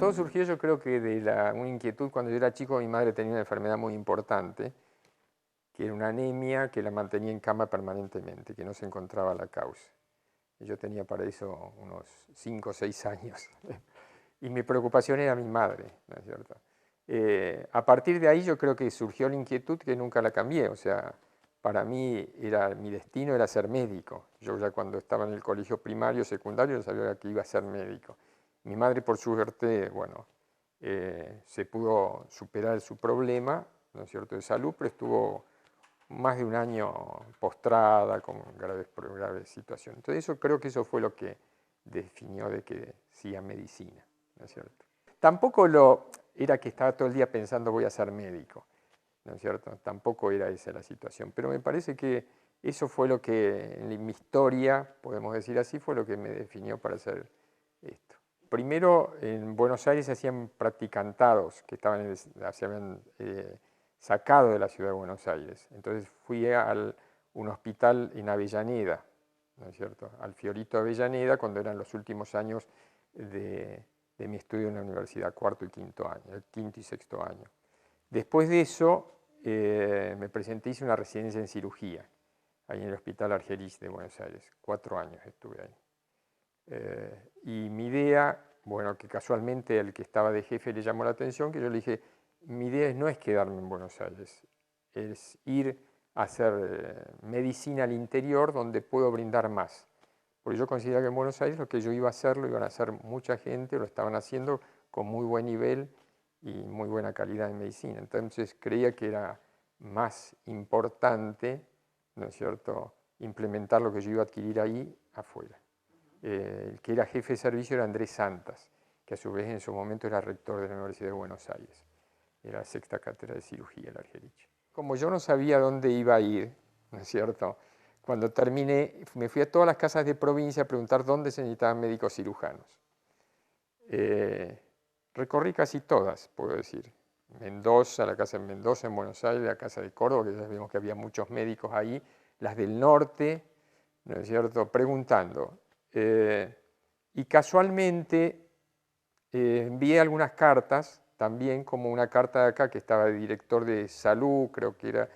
todo surgió yo creo que de una inquietud. Cuando yo era chico mi madre tenía una enfermedad muy importante, que era una anemia que la mantenía en cama permanentemente, que no se encontraba la causa. Y yo tenía para eso unos 5 o 6 años. Y mi preocupación era mi madre, ¿no es cierto? A partir de ahí yo creo que surgió la inquietud que nunca la cambié. O sea, para mí mi destino era ser médico. Yo ya cuando estaba en el colegio primario, secundario, yo sabía que iba a ser médico. Mi madre, por suerte, bueno, se pudo superar su problema, ¿no es cierto?, de salud, pero estuvo más de un año postrada con graves situaciones. Entonces creo que eso fue lo que definió de que siga medicina, ¿no es cierto? Tampoco era que estaba todo el día pensando voy a ser médico, ¿no es cierto? Tampoco era esa la situación, pero me parece que eso fue lo que en mi historia, podemos decir así, fue lo que me definió para hacer esto. Primero en Buenos Aires se hacían practicantados que se habían sacado de la ciudad de Buenos Aires. Entonces fui a un hospital en Avellaneda, ¿no es cierto?, al Fiorito Avellaneda, cuando eran los últimos años de mi estudio en la universidad, cuarto y quinto año, el quinto y sexto año. Después de eso me presenté, hice una residencia en cirugía, ahí en el Hospital Argerich de Buenos Aires. 4 años estuve ahí. Y mi idea, bueno, que casualmente el que estaba de jefe le llamó la atención, que yo le dije, mi idea no es quedarme en Buenos Aires, es ir a hacer medicina al interior donde puedo brindar más. Porque yo consideraba que en Buenos Aires lo que yo iba a hacer lo iban a hacer mucha gente, lo estaban haciendo con muy buen nivel y muy buena calidad de medicina. Entonces creía que era más importante, ¿no es cierto?, implementar lo que yo iba a adquirir ahí afuera. El que era jefe de servicio era Andrés Santas, que a su vez en su momento era rector de la Universidad de Buenos Aires. Era la 6ª cátedra de cirugía en Argerich. Como yo no sabía dónde iba a ir, ¿no es cierto?, cuando terminé me fui a todas las casas de provincia a preguntar dónde se necesitaban médicos cirujanos. Recorrí casi todas, puedo decir. Mendoza, la casa en Mendoza, en Buenos Aires, la casa de Córdoba, que ya vimos que había muchos médicos ahí, las del norte, ¿no es cierto?, preguntando. Y casualmente envié algunas cartas, también como una carta de acá que estaba el director de salud, creo que era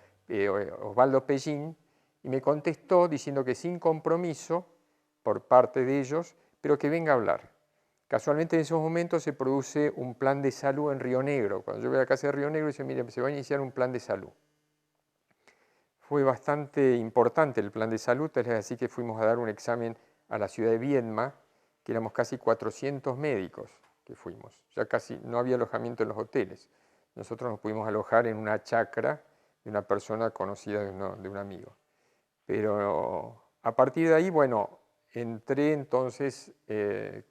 Osvaldo Pellín, y me contestó diciendo que sin compromiso por parte de ellos, pero que venga a hablar. Casualmente en esos momentos se produce un plan de salud en Río Negro. Cuando yo voy a la casa de Río Negro, dice, mire, se va a iniciar un plan de salud. Fue bastante importante el plan de salud, es así que fuimos a dar un examen a la ciudad de Viedma, que éramos casi 400 médicos que fuimos. Ya casi no había alojamiento en los hoteles. Nosotros nos pudimos alojar en una chacra de una persona conocida de un amigo. Pero a partir de ahí, bueno, entré entonces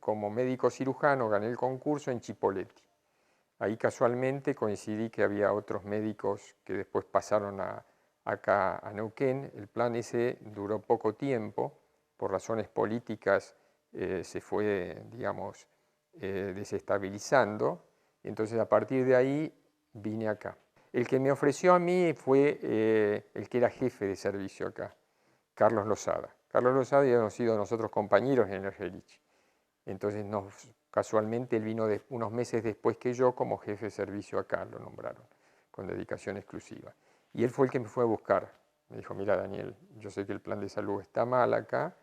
como médico cirujano, gané el concurso en Chipoleti. Ahí casualmente coincidí que había otros médicos que después pasaron acá a Neuquén. El plan ese duró poco tiempo, por razones políticas se fue, digamos, desestabilizando. Entonces a partir de ahí vine acá. El que me ofreció a mí fue el que era jefe de servicio acá, Carlos Lozada. Carlos Lozada y habíamos sido nosotros compañeros en el Argerich. Entonces casualmente él vino unos meses después que yo como jefe de servicio acá, lo nombraron, con dedicación exclusiva. Y él fue el que me fue a buscar. Me dijo, mira Daniel, yo sé que el plan de salud está mal acá,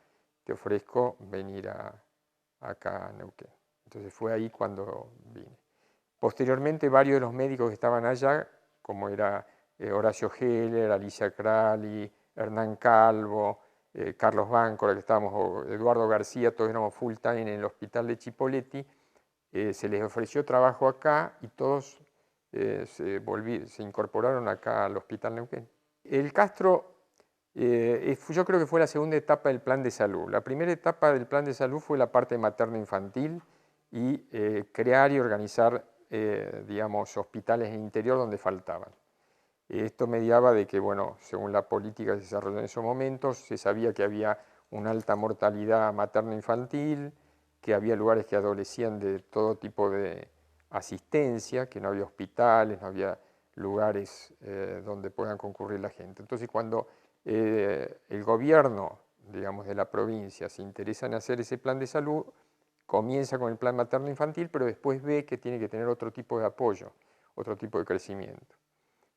te ofrezco venir acá a Neuquén. Entonces fue ahí cuando vine. Posteriormente varios de los médicos que estaban allá, como era Horacio Heller, Alicia Crali, Hernán Calvo, Carlos Báncora, que estábamos, Eduardo García, todos éramos full time en el hospital de Chipoleti, se les ofreció trabajo acá y todos se incorporaron acá al hospital Neuquén. El Castro, yo creo que fue la segunda etapa del plan de salud. La primera etapa del plan de salud fue la parte materno-infantil y crear y organizar, digamos, hospitales en el interior donde faltaban. Esto mediaba de que, bueno, según la política que se desarrolló en esos momentos, se sabía que había una alta mortalidad materno-infantil, que había lugares que adolecían de todo tipo de asistencia, que no había hospitales, no había lugares donde puedan concurrir la gente. Entonces, cuando el gobierno, digamos, de la provincia se interesa en hacer ese plan de salud, comienza con el plan materno-infantil, pero después ve que tiene que tener otro tipo de apoyo, otro tipo de crecimiento.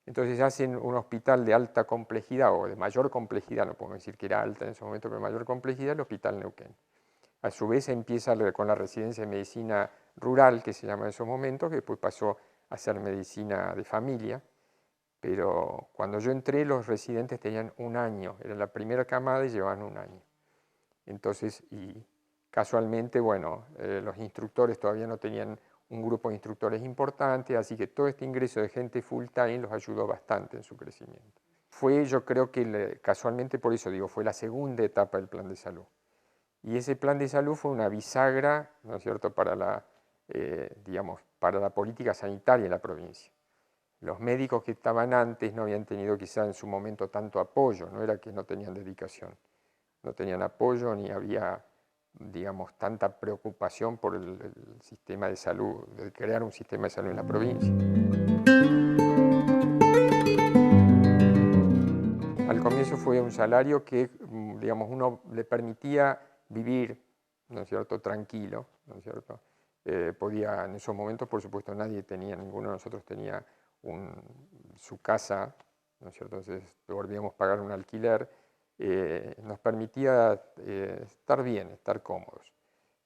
Entonces hacen un hospital de alta complejidad o de mayor complejidad, no podemos decir que era alta en ese momento, pero de mayor complejidad, el Hospital Neuquén. A su vez empieza con la residencia de medicina rural, que se llama en esos momentos, que después pasó a ser medicina de familia, pero cuando yo entré los residentes tenían un año, era la primera camada y llevaban un año. Entonces, y casualmente, bueno, los instructores todavía no tenían un grupo de instructores importante, así que todo este ingreso de gente full time los ayudó bastante en su crecimiento. Fue, yo creo que casualmente por eso digo, fue la segunda etapa del plan de salud. Y ese plan de salud fue una bisagra, ¿no es cierto?, para digamos, para la política sanitaria en la provincia. Los médicos que estaban antes no habían tenido quizá en su momento tanto apoyo, no era que no tenían dedicación, no tenían apoyo ni había, digamos, tanta preocupación por el sistema de salud, de crear un sistema de salud en la provincia. Al comienzo fue un salario que, digamos, uno le permitía vivir, ¿no es cierto?, tranquilo, ¿no es cierto? Podía, en esos momentos, por supuesto, nadie tenía, ninguno de nosotros tenía su casa, ¿no es cierto? Entonces podíamos pagar un alquiler, nos permitía estar bien, estar cómodos.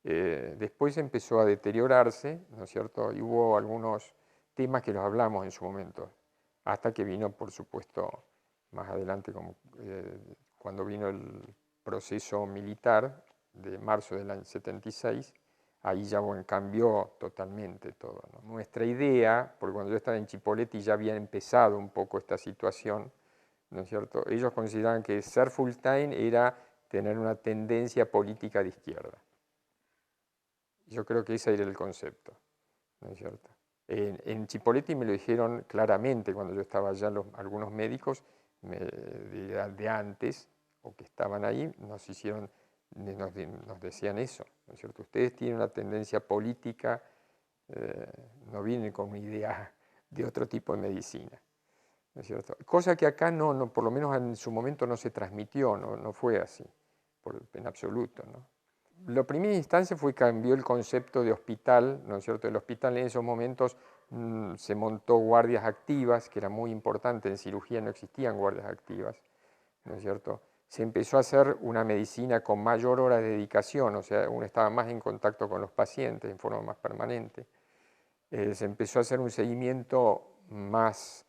Después empezó a deteriorarse, ¿no es cierto? Y hubo algunos temas que los hablamos en su momento, hasta que vino, por supuesto, más adelante, cuando vino el proceso militar de marzo del año 76, ahí ya cambió totalmente todo, ¿no? Nuestra idea, porque cuando yo estaba en Chipoleti ya había empezado un poco esta situación, ¿no es cierto? Ellos consideraban que ser full time era tener una tendencia política de izquierda. Yo creo que ese era el concepto, ¿no es cierto? En Chipoleti me lo dijeron claramente cuando yo estaba allá, algunos médicos de antes, o que estaban ahí, nos decían eso, ¿no es cierto? Ustedes tienen una tendencia política, no vienen con una idea de otro tipo de medicina, ¿no es cierto? Cosa que acá por lo menos en su momento no se transmitió, no fue así, en absoluto, ¿no? La primera instancia cambió el concepto de hospital, ¿no es cierto? El hospital en esos momentos se montó guardias activas, que era muy importante, en cirugía no existían guardias activas, ¿no es cierto? Se empezó a hacer una medicina con mayor hora de dedicación, o sea, uno estaba más en contacto con los pacientes en forma más permanente. Se empezó a hacer un seguimiento más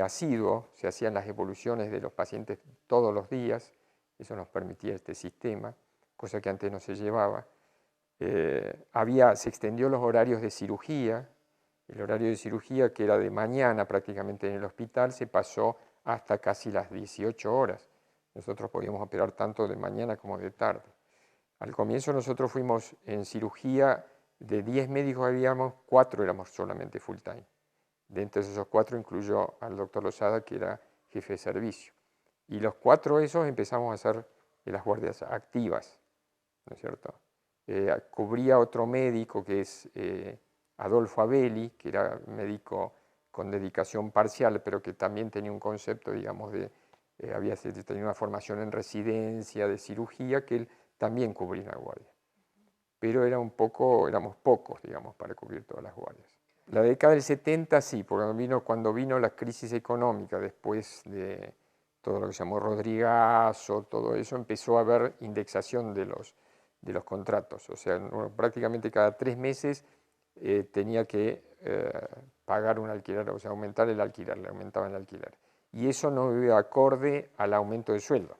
asiduo, se hacían las evoluciones de los pacientes todos los días, eso nos permitía este sistema, cosa que antes no se llevaba. Se extendió los horarios de cirugía, el horario de cirugía que era de mañana prácticamente en el hospital se pasó hasta casi las 18 horas. Nosotros podíamos operar tanto de mañana como de tarde. Al comienzo nosotros fuimos en cirugía, de 10 médicos habíamos, 4 éramos solamente full time. De entre esos 4 incluyó al doctor Lozada, que era jefe de servicio. Y los 4 esos empezamos a hacer las guardias activas, ¿no es cierto? Cubría otro médico que es Adolfo Abeli, que era médico con dedicación parcial, pero que también tenía un concepto, digamos, había tenido una formación en residencia de cirugía, que él también cubría la guardia. Pero éramos pocos, digamos, para cubrir todas las guardias. La década del 70 sí, porque cuando vino la crisis económica, después de todo lo que se llamó Rodrigazo, todo eso, empezó a haber indexación de los contratos. O sea, prácticamente cada 3 meses tenía que pagar un alquiler, o sea, aumentar el alquiler, le aumentaban el alquiler. Y eso no iba acorde al aumento de sueldo.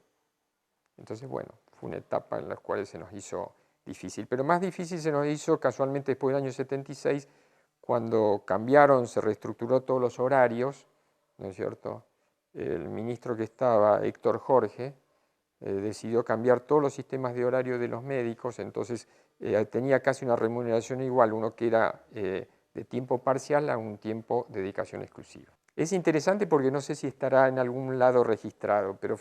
Entonces, bueno, fue una etapa en la cual se nos hizo difícil. Pero más difícil se nos hizo casualmente después del año 76, cuando cambiaron, se reestructuró todos los horarios, ¿no es cierto? El ministro que estaba, Héctor Jorge, decidió cambiar todos los sistemas de horario de los médicos, entonces tenía casi una remuneración igual, uno que era de tiempo parcial a un tiempo de dedicación exclusiva. Es interesante porque no sé si estará en algún lado registrado, pero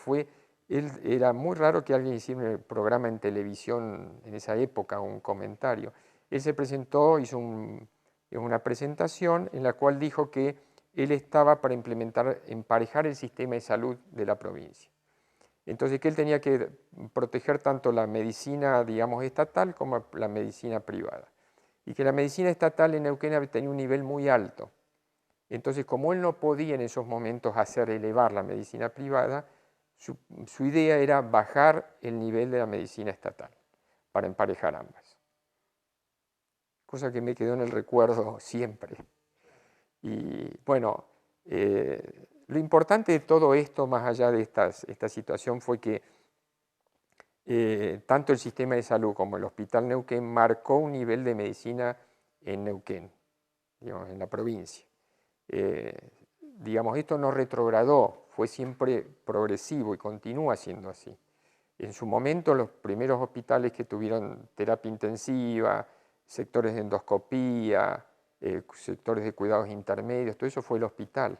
era muy raro que alguien hiciera un programa en televisión en esa época, un comentario. Él se presentó, hizo una presentación en la cual dijo que él estaba para emparejar el sistema de salud de la provincia. Entonces que él tenía que proteger tanto la medicina, digamos, estatal como la medicina privada. Y que la medicina estatal en Neuquén tenía un nivel muy alto. Entonces, como él no podía en esos momentos hacer elevar la medicina privada, su idea era bajar el nivel de la medicina estatal para emparejar ambas. Cosa que me quedó en el recuerdo siempre. Y bueno, lo importante de todo esto, más allá de esta situación, fue que tanto el sistema de salud como el Hospital Neuquén marcó un nivel de medicina en Neuquén, digamos, en la provincia. Digamos, esto no retrogradó, fue siempre progresivo y continúa siendo así. En su momento, los primeros hospitales que tuvieron terapia intensiva, sectores de endoscopía, sectores de cuidados intermedios, todo eso fue el hospital.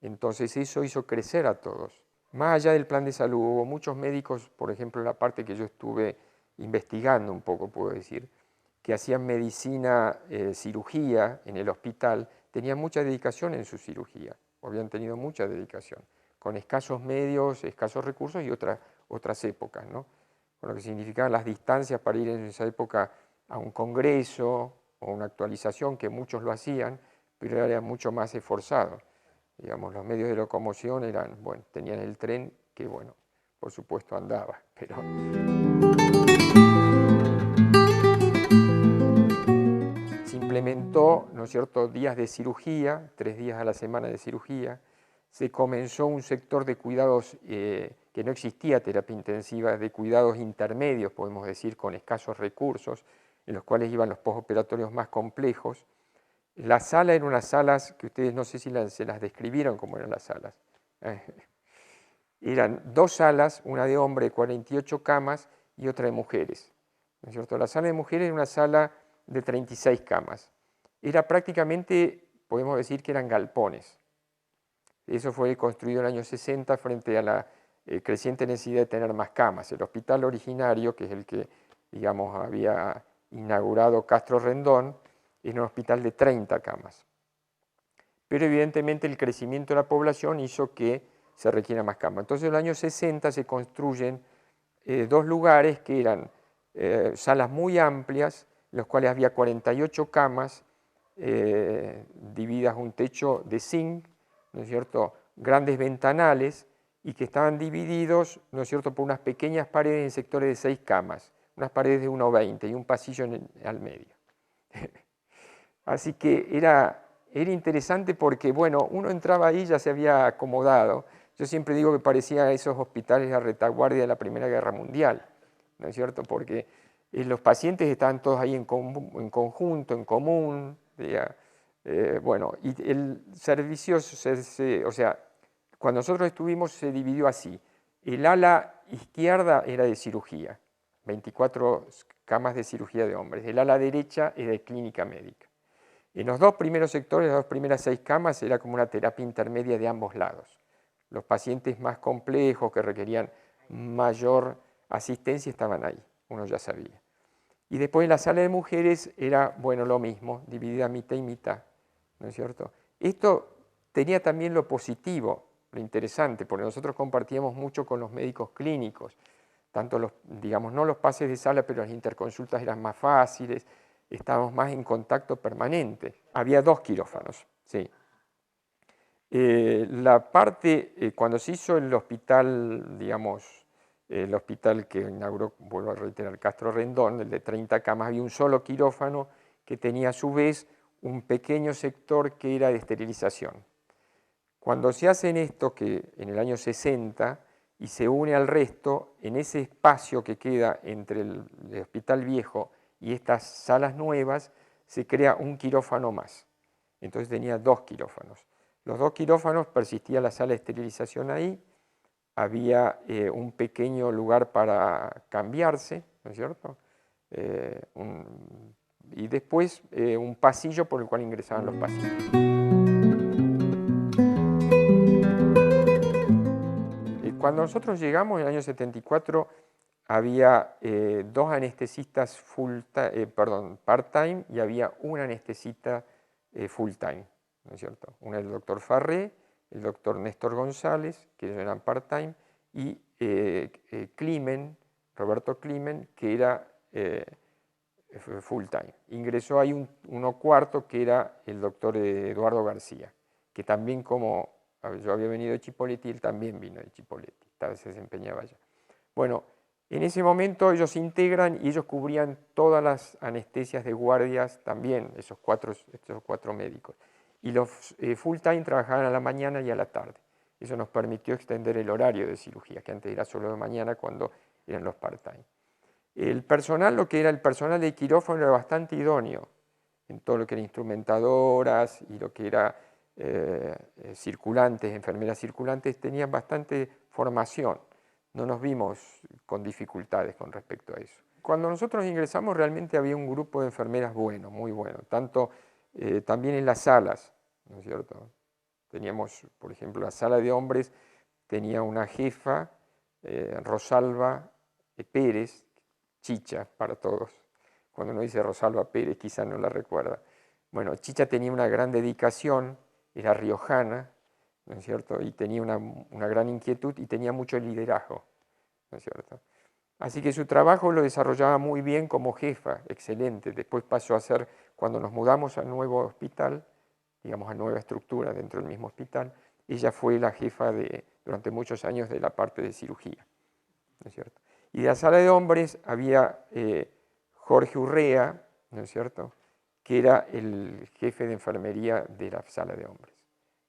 Entonces eso hizo crecer a todos. Más allá del plan de salud, hubo muchos médicos, por ejemplo, en la parte que yo estuve investigando un poco, puedo decir, que hacían medicina, cirugía en el hospital, tenían mucha dedicación en su cirugía, o habían tenido mucha dedicación, con escasos medios, escasos recursos y otras épocas, ¿no? Con lo que significaban las distancias para ir en esa época a un congreso o una actualización, que muchos lo hacían, pero era mucho más esforzado. Digamos, los medios de locomoción eran, bueno, tenían el tren, que bueno, por supuesto andaba, pero... Se implementó, ¿no es cierto?, días de cirugía, 3 días a la semana de cirugía. Se comenzó un sector de cuidados que no existía terapia intensiva, de cuidados intermedios, podemos decir, con escasos recursos, en los cuales iban los postoperatorios más complejos. La sala eran unas salas que ustedes no sé si se las describieron cómo eran las salas. Eran 2 salas, una de hombres de 48 camas y otra de mujeres, ¿no es cierto? La sala de mujeres era una sala de 36 camas. Era prácticamente, podemos decir que eran galpones. Eso fue construido en el año 60 frente a la creciente necesidad de tener más camas. El hospital originario, que es el que, digamos, había inaugurado Castro Rendón, era un hospital de 30 camas. Pero evidentemente el crecimiento de la población hizo que se requiera más camas. Entonces en los años 60 se construyen 2 lugares que eran salas muy amplias, en los cuales había 48 camas, divididas un techo de zinc, ¿no es cierto?, grandes ventanales, y que estaban divididos, ¿no es cierto?, por unas pequeñas paredes en sectores de 6 camas, unas paredes de 1,20 y un pasillo al medio. Así que era interesante porque, bueno, uno entraba ahí y ya se había acomodado. Yo siempre digo que parecía a esos hospitales de la retaguardia de la Primera Guerra Mundial, ¿no es cierto?, porque los pacientes estaban todos ahí en conjunto, en común, bueno, y el servicio, o sea, cuando nosotros estuvimos se dividió así. El ala izquierda era de cirugía, 24 camas de cirugía de hombres. El ala derecha era de clínica médica. En los 2 primeros sectores, las 2 primeras 6 camas, era como una terapia intermedia de ambos lados. Los pacientes más complejos que requerían mayor asistencia estaban ahí, uno ya sabía. Y después en la sala de mujeres era, bueno, lo mismo, dividida mitad y mitad, ¿no es cierto? Esto tenía también lo positivo, lo interesante, porque nosotros compartíamos mucho con los médicos clínicos, tanto los, digamos, no los pases de sala, pero las interconsultas eran más fáciles, estábamos más en contacto permanente. Había 2 quirófanos, sí. La parte, cuando se hizo el hospital, digamos, el hospital que inauguró, vuelvo a reiterar, Castro Rendón, el de 30 camas, había un solo quirófano que tenía a su vez un pequeño sector que era de esterilización. Cuando se hace en esto, que en el año 60, y se une al resto, en ese espacio que queda entre el hospital viejo y estas salas nuevas, se crea un quirófano más. Entonces tenía 2 quirófanos. Los 2 quirófanos, persistía la sala de esterilización ahí, había un pequeño lugar para cambiarse, ¿no es cierto? Y después un pasillo por el cual ingresaban los pacientes. Cuando nosotros llegamos en el año 74, había 2 anestesistas part-time y había un anestesista full-time, ¿no es cierto? Uno era el doctor Farré, el doctor Néstor González, que ellos eran part-time, y Roberto Climen, que era full time. Ingresó ahí uno cuarto, que era el doctor Eduardo García, que también, como yo había venido de Chipoleti, él también vino de Chipoleti, se desempeñaba allá. Bueno, en ese momento ellos se integran y ellos cubrían todas las anestesias de guardias también, estos cuatro médicos. Y los full time trabajaban a la mañana y a la tarde. Eso nos permitió extender el horario de cirugía, que antes era solo de mañana cuando eran los part-time. El personal, lo que era el personal de quirófano, era bastante idóneo en todo lo que era instrumentadoras y lo que era circulantes, enfermeras circulantes, tenían bastante formación. No nos vimos con dificultades con respecto a eso. Cuando nosotros ingresamos realmente había un grupo de enfermeras bueno, muy bueno, tanto también en las salas, ¿no es cierto? Teníamos, por ejemplo, la sala de hombres tenía una jefa, Rosalba Pérez, Chicha para todos. Cuando uno dice Rosalba Pérez quizá no la recuerda. Bueno, Chicha tenía una gran dedicación, era riojana, ¿no es cierto? Y tenía una gran inquietud y tenía mucho liderazgo, ¿no es cierto? Así que su trabajo lo desarrollaba muy bien como jefa, excelente. Después pasó a ser, cuando nos mudamos al nuevo hospital, digamos a nueva estructura dentro del mismo hospital, ella fue la jefa durante muchos años de la parte de cirugía, ¿no es cierto? Y de la sala de hombres había Jorge Urrea, ¿no es cierto?, que era el jefe de enfermería de la sala de hombres,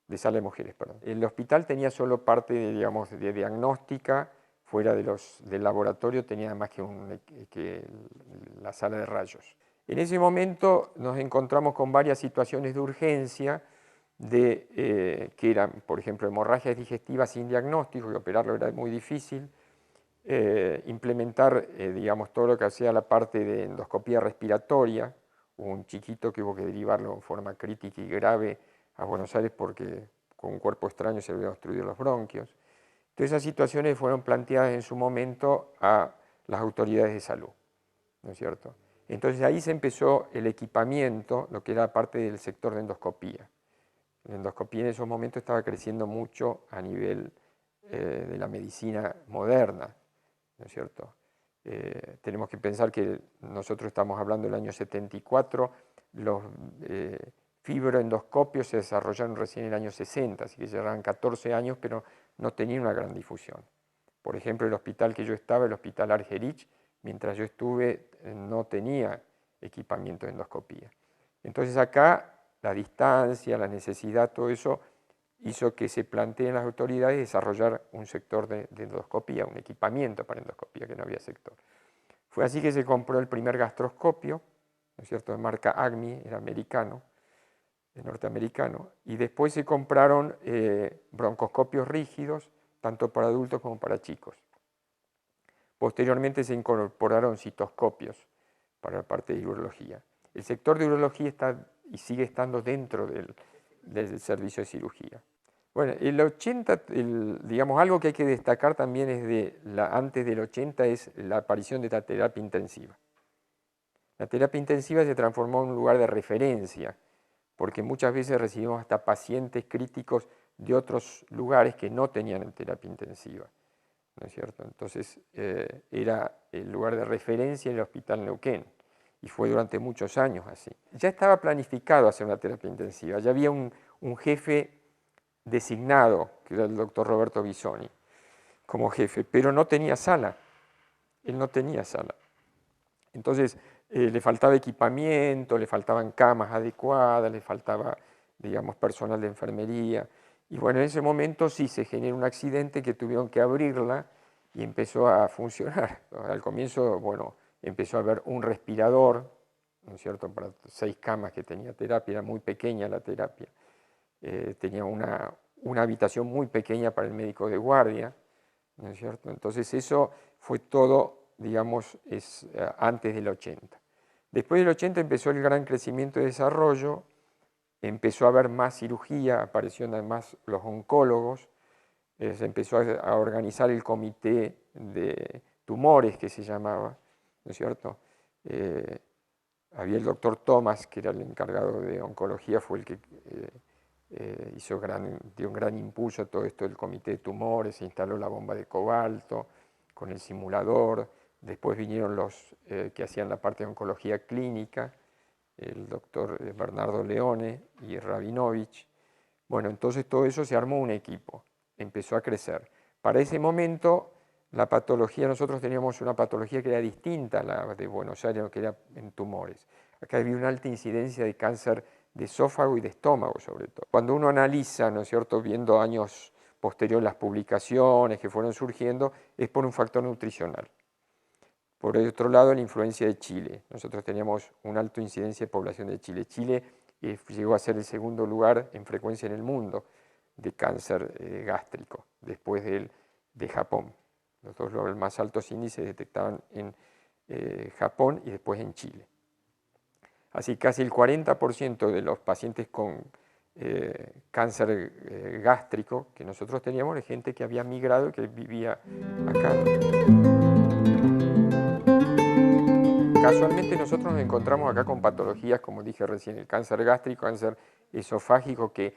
de sala de mujeres, perdón. El hospital tenía solo parte, digamos, de diagnóstica, fuera del laboratorio tenía más que la sala de rayos. En ese momento nos encontramos con varias situaciones de urgencia, que eran, por ejemplo, hemorragias digestivas sin diagnóstico, que operarlo era muy difícil, implementar, digamos, todo lo que hacía la parte de endoscopía respiratoria. Hubo un chiquito que hubo que derivarlo en forma crítica y grave a Buenos Aires porque con un cuerpo extraño se habían obstruido los bronquios. Entonces esas situaciones fueron planteadas en su momento a las autoridades de salud, ¿no es cierto? Entonces ahí se empezó el equipamiento, lo que era parte del sector de endoscopía. La endoscopía en esos momentos estaba creciendo mucho a nivel de la medicina moderna, ¿no es cierto? Tenemos que pensar que nosotros estamos hablando del año 74, los fibroendoscopios se desarrollaron recién en el año 60, así que llevaban 14 años, pero no tenían una gran difusión. Por ejemplo, el hospital que yo estaba, el hospital Argerich, mientras yo estuve, no tenía equipamiento de endoscopía. Entonces acá la distancia, la necesidad, todo eso hizo que se planteen las autoridades desarrollar un sector de endoscopía, un equipamiento para endoscopía, que no había sector. Fue así que se compró el primer gastroscopio, ¿no es cierto?, de marca Acme, era americano, norteamericano, y después se compraron broncoscopios rígidos, tanto para adultos como para chicos. Posteriormente se incorporaron citoscopios para la parte de urología. El sector de urología está y sigue estando dentro del servicio de cirugía. Bueno, el 80, digamos, algo que hay que destacar también es antes del 80 es la aparición de la terapia intensiva. La terapia intensiva se transformó en un lugar de referencia, porque muchas veces recibimos hasta pacientes críticos de otros lugares que no tenían terapia intensiva, ¿no es cierto? Entonces era el lugar de referencia en el Hospital Neuquén, y fue durante muchos años así. Ya estaba planificado hacer una terapia intensiva, ya había un jefe designado, que era el doctor Roberto Bisoni, como jefe, pero no tenía sala, él no tenía sala. Entonces le faltaba equipamiento, le faltaban camas adecuadas, le faltaba, digamos, personal de enfermería. Y bueno, en ese momento sí se generó un accidente que tuvieron que abrirla y empezó a funcionar. Al comienzo, bueno, empezó a haber un respirador, ¿no es cierto?, para 6 camas que tenía terapia, era muy pequeña la terapia. Tenía una habitación muy pequeña para el médico de guardia, ¿no es cierto? Entonces eso fue todo, digamos, antes del 80. Después del 80 empezó el gran crecimiento y desarrollo, empezó a haber más cirugía, aparecieron además los oncólogos, se empezó a organizar el comité de tumores que se llamaba, ¿no es cierto? Había el doctor Thomas, que era el encargado de oncología, fue el que dio un gran impulso a todo esto del comité de tumores, se instaló la bomba de cobalto con el simulador, después vinieron los que hacían la parte de oncología clínica, el doctor Bernardo Leone y Rabinovich. Bueno, entonces todo eso se armó un equipo, empezó a crecer. Para ese momento la patología, nosotros teníamos una patología que era distinta a la de Buenos Aires, que era en tumores. Acá había una alta incidencia de cáncer de esófago y de estómago sobre todo. Cuando uno analiza, ¿no es cierto?, viendo años posteriores las publicaciones que fueron surgiendo, es por un factor nutricional. Por el otro lado, la influencia de Chile. Nosotros teníamos una alta incidencia de población de Chile. Chile llegó a ser el segundo lugar en frecuencia en el mundo de cáncer gástrico, después de Japón. Los más altos índices se detectaban en Japón y después en Chile. Así casi el 40% de los pacientes con cáncer gástrico que nosotros teníamos era gente que había migrado y que vivía acá. Casualmente nosotros nos encontramos acá con patologías, como dije recién, el cáncer gástrico, cáncer esofágico, que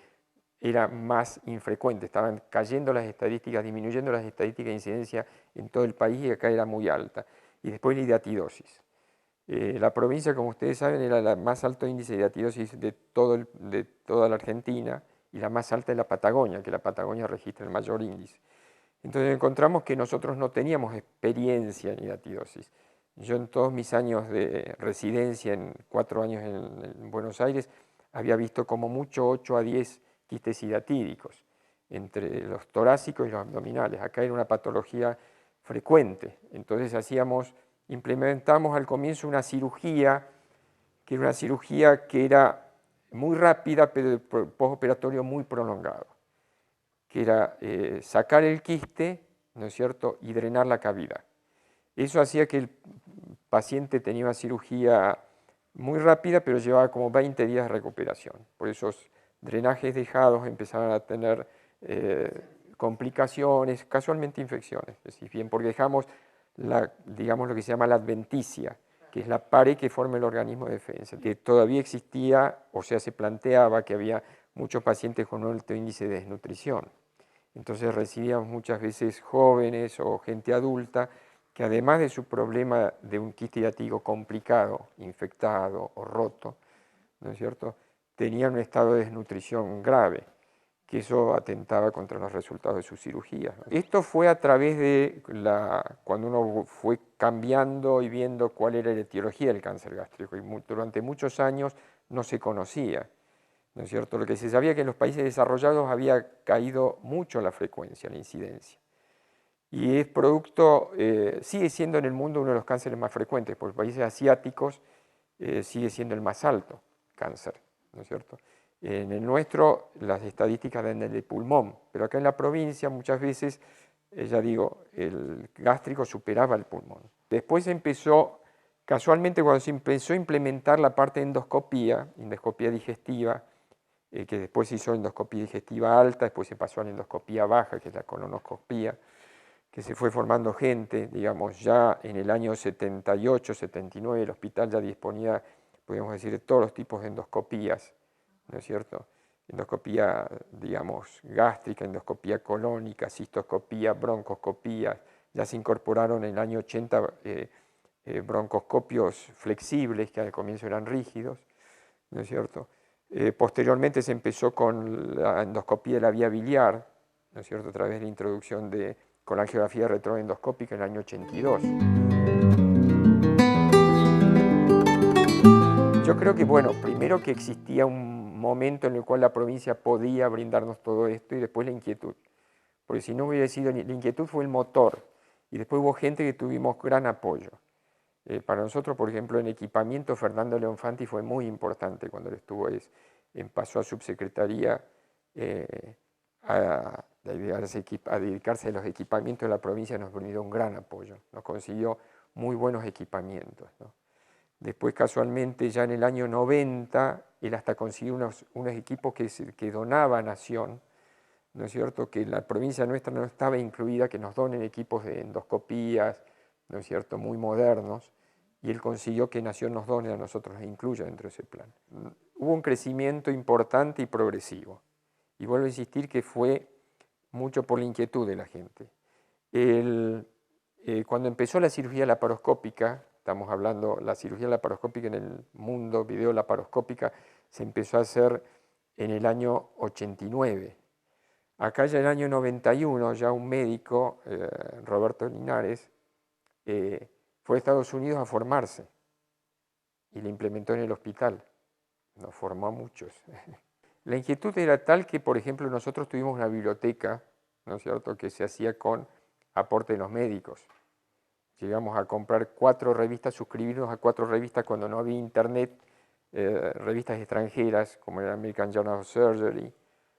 era más infrecuente, estaban cayendo las estadísticas, disminuyendo las estadísticas de incidencia en todo el país y acá era muy alta. Y después la hidratidosis. La provincia, como ustedes saben, era la más alto índice de hidratidosis de toda la Argentina y la más alta de la Patagonia, que la Patagonia registra el mayor índice. Entonces encontramos que nosotros no teníamos experiencia en hidratidosis. Yo en todos mis años de residencia, en 4 años en Buenos Aires, había visto como mucho 8 a 10 quistes hidatídicos entre los torácicos y los abdominales. Acá era una patología frecuente, entonces implementamos al comienzo una cirugía, que era una cirugía que era muy rápida, pero de postoperatorio muy prolongado, que era sacar el quiste, ¿no es cierto?, y drenar la cavidad. Eso hacía que el paciente tenía una cirugía muy rápida, pero llevaba como 20 días de recuperación. Por esos drenajes dejados empezaban a tener complicaciones, casualmente infecciones. Es decir, bien, porque dejamos, digamos, lo que se llama la adventicia, que es la pared que forma el organismo de defensa, que todavía existía, o sea, se planteaba que había muchos pacientes con un alto índice de desnutrición. Entonces recibíamos muchas veces jóvenes o gente adulta que además de su problema de un quiste hidático complicado, infectado o roto, ¿no es cierto?, tenían un estado de desnutrición grave, que eso atentaba contra los resultados de su cirugía. Esto fue a través de cuando uno fue cambiando y viendo cuál era la etiología del cáncer gástrico, y durante muchos años no se conocía, ¿no es cierto? Lo que se sabía es que en los países desarrollados había caído mucho la frecuencia, la incidencia. Y es sigue siendo en el mundo uno de los cánceres más frecuentes, por países asiáticos sigue siendo el más alto cáncer, ¿no es cierto? En el nuestro las estadísticas dan el de pulmón, pero acá en la provincia muchas veces, ya digo, el gástrico superaba el pulmón. Después casualmente cuando se empezó a implementar la parte de endoscopía digestiva, que después se hizo endoscopía digestiva alta, después se pasó a la endoscopía baja, que es la colonoscopía, que se fue formando gente, digamos, ya en el año 78, 79, el hospital ya disponía, podríamos decir, de todos los tipos de endoscopías, ¿no es cierto? Endoscopía, digamos, gástrica, endoscopía colónica, cistoscopía, broncoscopía, ya se incorporaron en el año 80 broncoscopios flexibles, que al comienzo eran rígidos, ¿no es cierto? Posteriormente se empezó con la endoscopía de la vía biliar, ¿no es cierto?, a través de la introducción con la angiografía retroendoscópica en el año 82. Yo creo que, bueno, primero que existía un momento en el cual la provincia podía brindarnos todo esto y después la inquietud. Porque si no hubiera sido, la inquietud fue el motor y después hubo gente que tuvimos gran apoyo. Para nosotros, por ejemplo, en equipamiento, Fernando Leonfanti fue muy importante cuando él pasó a subsecretaría a dedicarse a los equipamientos de la provincia, nos brindó un gran apoyo, nos consiguió muy buenos equipamientos, ¿no? Después, casualmente, ya en el año 90, él hasta consiguió unos equipos que donaba Nación, ¿no es cierto?, que la provincia nuestra no estaba incluida, que nos donen equipos de endoscopías, ¿no es cierto?, muy modernos, y él consiguió que Nación nos done a nosotros e incluya dentro de ese plan. Hubo un crecimiento importante y progresivo. Y vuelvo a insistir que fue mucho por la inquietud de la gente. Cuando empezó la cirugía laparoscópica, estamos hablando, la cirugía laparoscópica en el mundo, video laparoscópica, se empezó a hacer en el año 89. Acá ya en el año 91, ya un médico, Roberto Linares, fue a Estados Unidos a formarse y la implementó en el hospital. Nos formó a muchos. La inquietud era tal que, por ejemplo, nosotros tuvimos una biblioteca, ¿no es cierto?, que se hacía con aporte de los médicos. Llegamos a comprar 4 revistas, suscribirnos a 4 revistas cuando no había internet, revistas extranjeras como el American Journal of Surgery,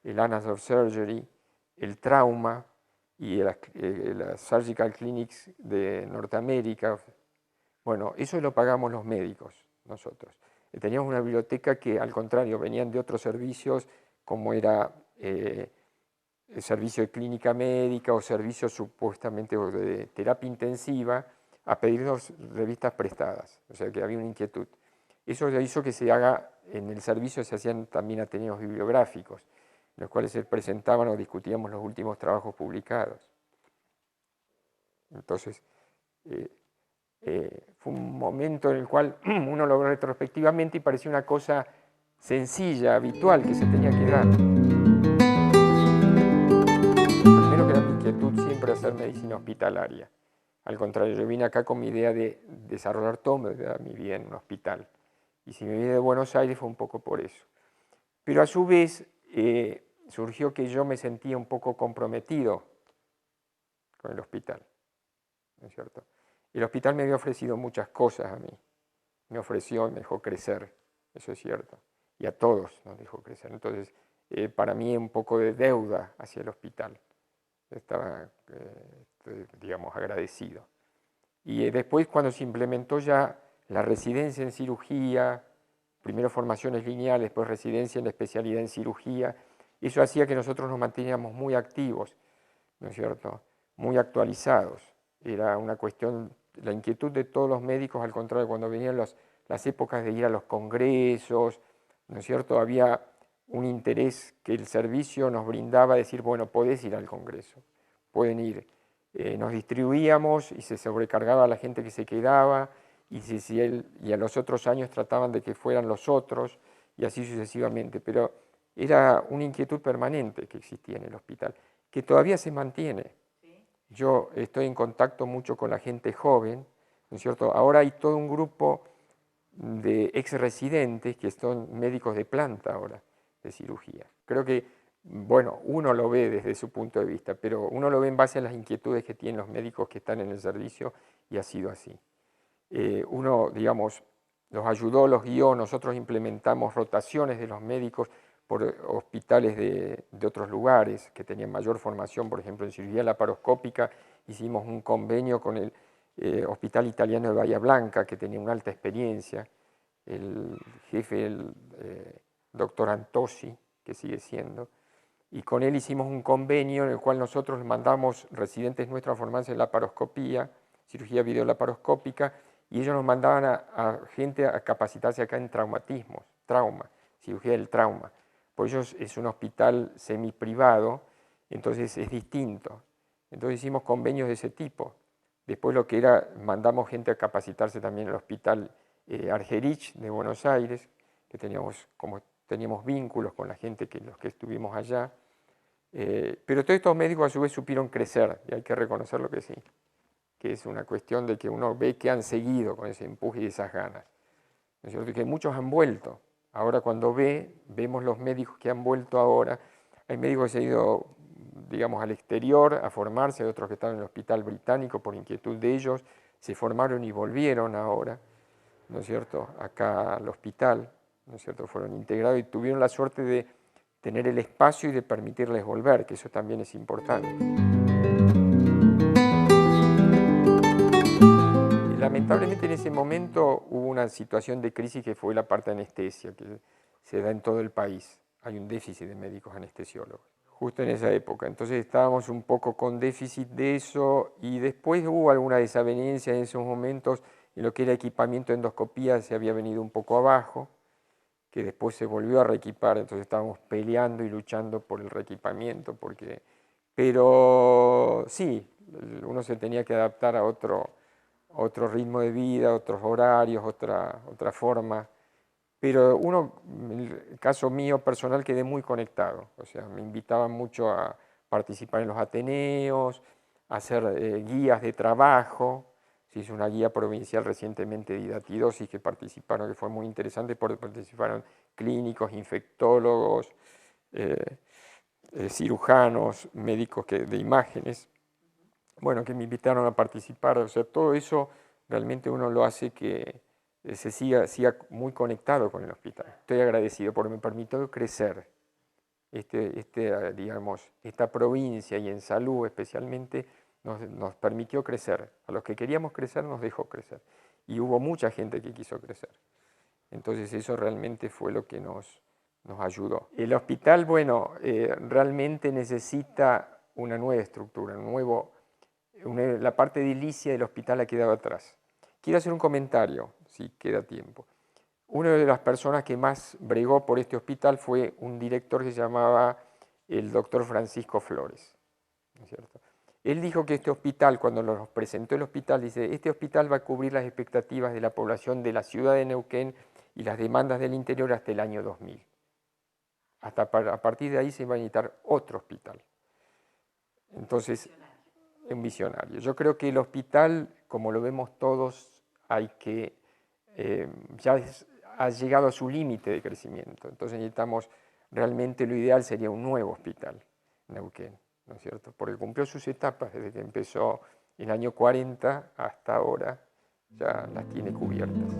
el Annals of Surgery, el Trauma y las Surgical Clinics de Norteamérica. Bueno, eso lo pagamos los médicos, nosotros. Teníamos una biblioteca que, al contrario, venían de otros servicios, como era el servicio de clínica médica o servicios supuestamente de terapia intensiva, a pedirnos revistas prestadas, o sea que había una inquietud. Eso hizo que se haga, en el servicio se hacían también ateneos bibliográficos, en los cuales se presentaban o discutíamos los últimos trabajos publicados. Entonces, fue un momento en el cual uno lo ve retrospectivamente y parecía una cosa sencilla, habitual, que se tenía que dar. Primero que era mi inquietud siempre hacer medicina hospitalaria. Al contrario, yo vine acá con mi idea de desarrollar toda mi vida en un hospital. Y si me vine de Buenos Aires fue un poco por eso. Pero a su vez surgió que yo me sentía un poco comprometido con el hospital, ¿no es cierto? El hospital me había ofrecido muchas cosas a mí. Me ofreció y me dejó crecer, eso es cierto. Y a todos nos dejó crecer. Entonces, para mí un poco de deuda hacia el hospital. Estaba, digamos, agradecido. Y después, cuando se implementó ya la residencia en cirugía, primero formaciones lineales, después residencia en la especialidad en cirugía, eso hacía que nosotros nos manteníamos muy activos, ¿no es cierto?, muy actualizados. Era una cuestión, la inquietud de todos los médicos, al contrario, cuando venían las épocas de ir a los congresos, ¿no es cierto?, había un interés que el servicio nos brindaba, decir, bueno, podés ir al congreso, pueden ir. Nos distribuíamos y se sobrecargaba a la gente que se quedaba, y a los otros años trataban de que fueran los otros, y así sucesivamente. Pero era una inquietud permanente que existía en el hospital, que todavía se mantiene. Yo estoy en contacto mucho con la gente joven, ¿no es cierto? Ahora hay todo un grupo de ex-residentes que son médicos de planta ahora, de cirugía. Creo que, bueno, uno lo ve desde su punto de vista, pero uno lo ve en base a las inquietudes que tienen los médicos que están en el servicio, y ha sido así. Uno, digamos, los ayudó, los guió, nosotros implementamos rotaciones de los médicos por hospitales de otros lugares que tenían mayor formación, por ejemplo, en cirugía laparoscópica hicimos un convenio con el Hospital Italiano de Bahía Blanca, que tenía una alta experiencia, el jefe, el doctor Antosi, que sigue siendo, y con él hicimos un convenio en el cual nosotros mandamos residentes nuestros a formarse en laparoscopía, cirugía videolaparoscópica, y ellos nos mandaban a gente a capacitarse acá en traumatismos, trauma, cirugía del trauma. Pues ellos es un hospital semiprivado, entonces es distinto. Entonces hicimos convenios de ese tipo. Después lo que era, mandamos gente a capacitarse también en el hospital Argerich de Buenos Aires, que teníamos vínculos con la gente los que estuvimos allá. Pero todos estos médicos a su vez supieron crecer, y hay que reconocerlo que sí, que es una cuestión de que uno ve que han seguido con ese empuje y esas ganas, ¿no es cierto? Y que muchos han vuelto. Ahora cuando vemos los médicos que han vuelto ahora, hay médicos que se han ido, digamos, al exterior a formarse, hay otros que están en el hospital británico por inquietud de ellos, se formaron y volvieron ahora, ¿no es cierto?, acá al hospital, ¿no es cierto?, fueron integrados y tuvieron la suerte de tener el espacio y de permitirles volver, que eso también es importante. Lamentablemente en ese momento hubo una situación de crisis que fue la parte de anestesia, que se da en todo el país. Hay un déficit de médicos anestesiólogos, justo en esa época. Entonces estábamos un poco con déficit de eso, y después hubo alguna desavenencia en esos momentos en lo que era equipamiento de endoscopía, se había venido un poco abajo, que después se volvió a reequipar, entonces estábamos peleando y luchando por el reequipamiento, pero sí, uno se tenía que adaptar a otro ritmo de vida, otros horarios, otra forma, pero en el caso mío personal, quedé muy conectado, o sea, me invitaban mucho a participar en los ateneos, a hacer guías de trabajo. Se hizo una guía provincial recientemente de hidatidosis que participaron, que fue muy interesante porque participaron clínicos, infectólogos, cirujanos, médicos de imágenes, bueno, que me invitaron a participar. O sea, todo eso realmente uno lo hace que se siga muy conectado con el hospital. Estoy agradecido porque me permitió crecer digamos, esta provincia, y en salud especialmente, nos permitió crecer. A los que queríamos crecer nos dejó crecer. Y hubo mucha gente que quiso crecer. Entonces eso realmente fue lo que nos ayudó. El hospital, bueno, realmente necesita una nueva estructura, la parte edilicia del hospital ha quedado atrás. Quiero hacer un comentario, si queda tiempo. Una de las personas que más bregó por este hospital fue un director que se llamaba el doctor Francisco Flores, ¿no es cierto? Él dijo que este hospital, cuando nos presentó el hospital, dice, este hospital va a cubrir las expectativas de la población de la ciudad de Neuquén y las demandas del interior hasta el año 2000. A partir de ahí se va a necesitar otro hospital. Entonces, un visionario. Yo creo que el hospital, como lo vemos todos, ya ha llegado a su límite de crecimiento. Entonces necesitamos, realmente lo ideal sería un nuevo hospital, Neuquén, ¿no es cierto? Porque cumplió sus etapas desde que empezó en el año 40 hasta ahora, ya las tiene cubiertas.